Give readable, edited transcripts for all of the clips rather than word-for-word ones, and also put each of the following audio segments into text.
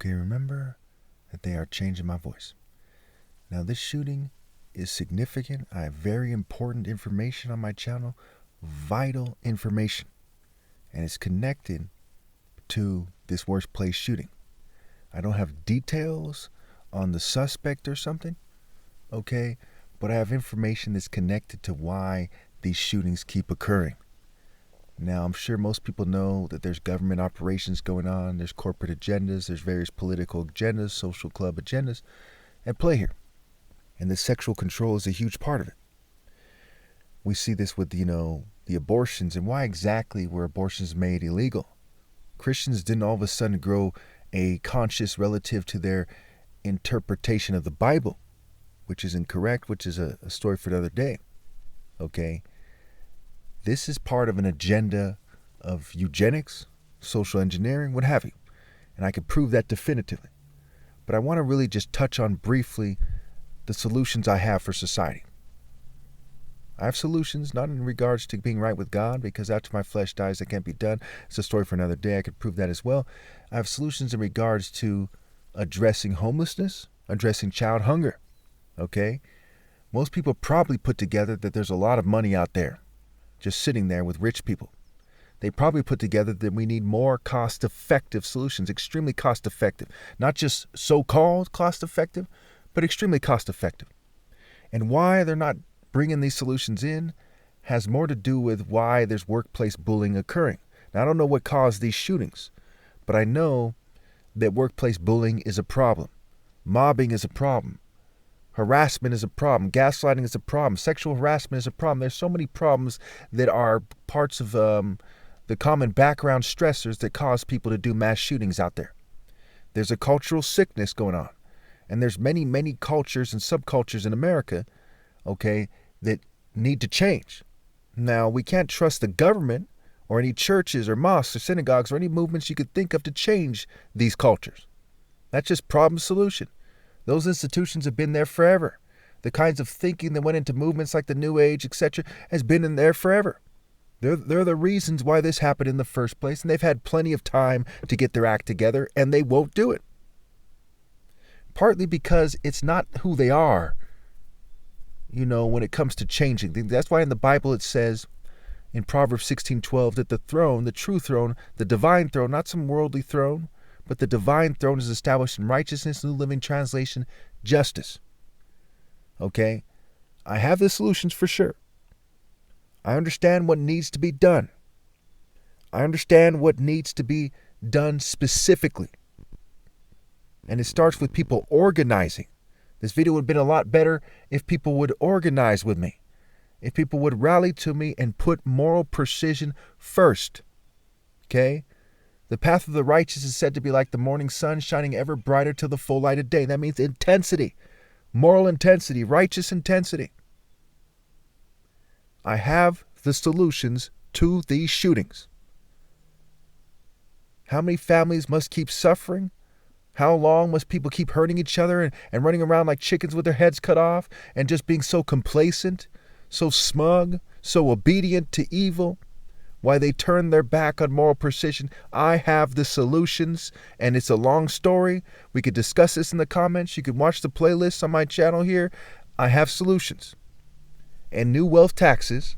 Okay, remember that they are changing my voice. Now, this shooting is significant. I have very important information on my channel, vital information, and it's connected to this workplace shooting. I don't have details on the suspect or something, okay, but I have information that's connected to why these shootings keep occurring. Now, I'm sure most people know that there's government operations going on, there's corporate agendas, there's various political agendas, social club agendas at play here. And the sexual control is a huge part of it. We see this with, the abortions, and why exactly were abortions made illegal? Christians didn't all of a sudden grow a conscience relative to their interpretation of the Bible, which is incorrect, which is a story for another day. Okay? This is part of an agenda of eugenics, social engineering, what have you. And I could prove that definitively. But I want to really just touch on briefly the solutions I have for society. I have solutions, not in regards to being right with God, because after my flesh dies, that can't be done. It's a story for another day. I could prove that as well. I have solutions in regards to addressing homelessness, addressing child hunger. Okay? Most people probably put together that there's a lot of money out there just sitting there with rich people. They probably put together that we need more cost-effective solutions, extremely cost-effective. Not just so-called cost-effective, but extremely cost-effective. And why they're not bringing these solutions in has more to do with why there's workplace bullying occurring. Now, I don't know what caused these shootings, but I know that workplace bullying is a problem. Mobbing is a problem. Harassment is a problem. Gaslighting is a problem. Sexual harassment is a problem. There's so many problems that are parts of the common background stressors that cause people to do mass shootings out there. There's a cultural sickness going on. And there's many, many cultures and subcultures in America, okay, that need to change. Now, we can't trust the government or any churches or mosques or synagogues or any movements you could think of to change these cultures. That's just problem solution. Those institutions have been there forever. The kinds of thinking that went into movements like the New Age, etc., has been in there forever. They're the reasons why this happened in the first place, and they've had plenty of time to get their act together, and they won't do it. Partly because it's not who they are, when it comes to changing things. That's why in the Bible it says in Proverbs 16:12 that the throne, the true throne, the divine throne, not some worldly throne, but the divine throne is established in righteousness, New Living Translation, justice. Okay? I have the solutions for sure. I understand what needs to be done. I understand what needs to be done specifically. And it starts with people organizing. This video would have been a lot better if people would organize with me. If people would rally to me and put moral precision first. Okay? The path of the righteous is said to be like the morning sun shining ever brighter till the full light of day. That means intensity. Moral intensity. Righteous intensity. I have the solutions to these shootings. How many families must keep suffering? How long must people keep hurting each other and running around like chickens with their heads cut off and just being so complacent, so smug, so obedient to evil? Why they turn their back on moral precision? I have the solutions, and it's a long story. We could discuss this in the comments. You can watch the playlists on my channel here. I have solutions. And new wealth taxes,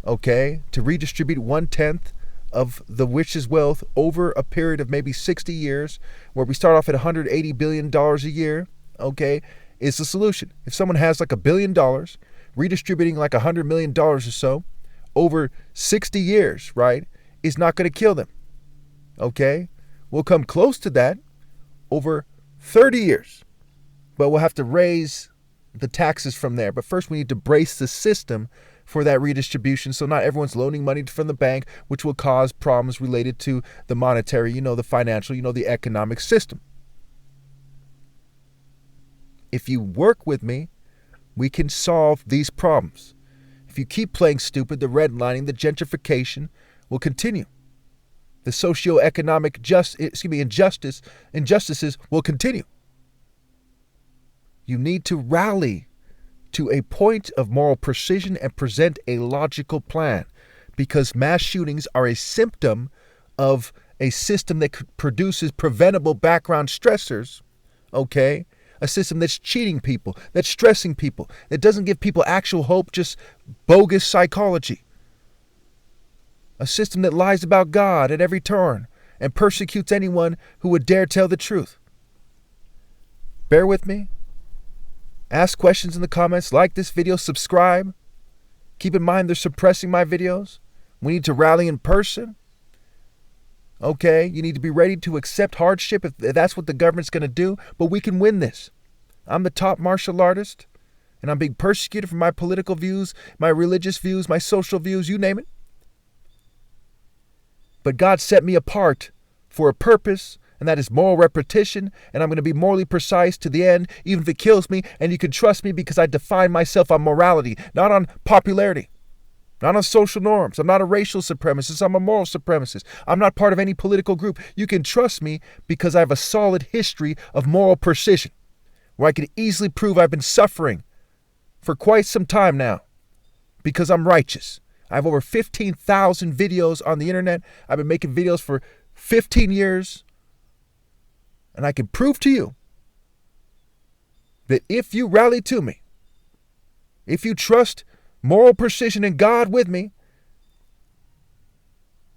okay, to redistribute 1/10 of the rich's wealth over a period of maybe 60 years, where we start off at $180 billion a year, okay, is the solution. If someone has like $1 billion, redistributing like $100 million or so over 60 years, right, is not going to kill them, okay? We'll come close to that over 30 years, but we'll have to raise the taxes from there. But first we need to brace the system for that redistribution, so not everyone's loaning money from the bank, which will cause problems related to the monetary, the financial, the economic system. If you work with me, we can solve these problems. If you keep playing stupid, the redlining, the gentrification will continue. The socioeconomic injustices will continue. You need to rally to a point of moral precision and present a logical plan, because mass shootings are a symptom of a system that produces preventable background stressors, okay? A system that's cheating people, that's stressing people, that doesn't give people actual hope, just bogus psychology. A system that lies about God at every turn and persecutes anyone who would dare tell the truth. Bear with me. Ask questions in the comments, like this video, subscribe. Keep in mind they're suppressing my videos. We need to rally in person. Okay, you need to be ready to accept hardship if that's what the government's going to do, but we can win this. I'm the top martial artist, and I'm being persecuted for my political views, my religious views, my social views, you name it. But God set me apart for a purpose, and that is moral repetition, and I'm going to be morally precise to the end, even if it kills me, and you can trust me because I define myself on morality, not on popularity. Not on social norms. I'm not a racial supremacist. I'm a moral supremacist. I'm not part of any political group. You can trust me because I have a solid history of moral precision, where I can easily prove I've been suffering for quite some time now because I'm righteous. I have over 15,000 videos on the internet. I've been making videos for 15 years. And I can prove to you that if you rally to me, if you trust moral precision in God with me,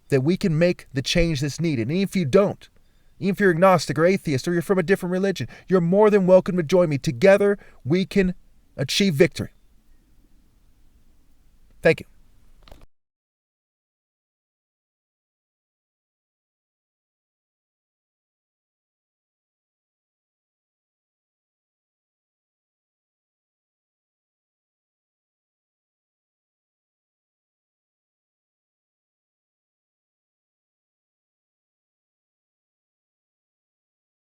that we can make the change that's needed. And if you don't, even if you're agnostic or atheist or you're from a different religion, you're more than welcome to join me. Together, we can achieve victory. Thank you.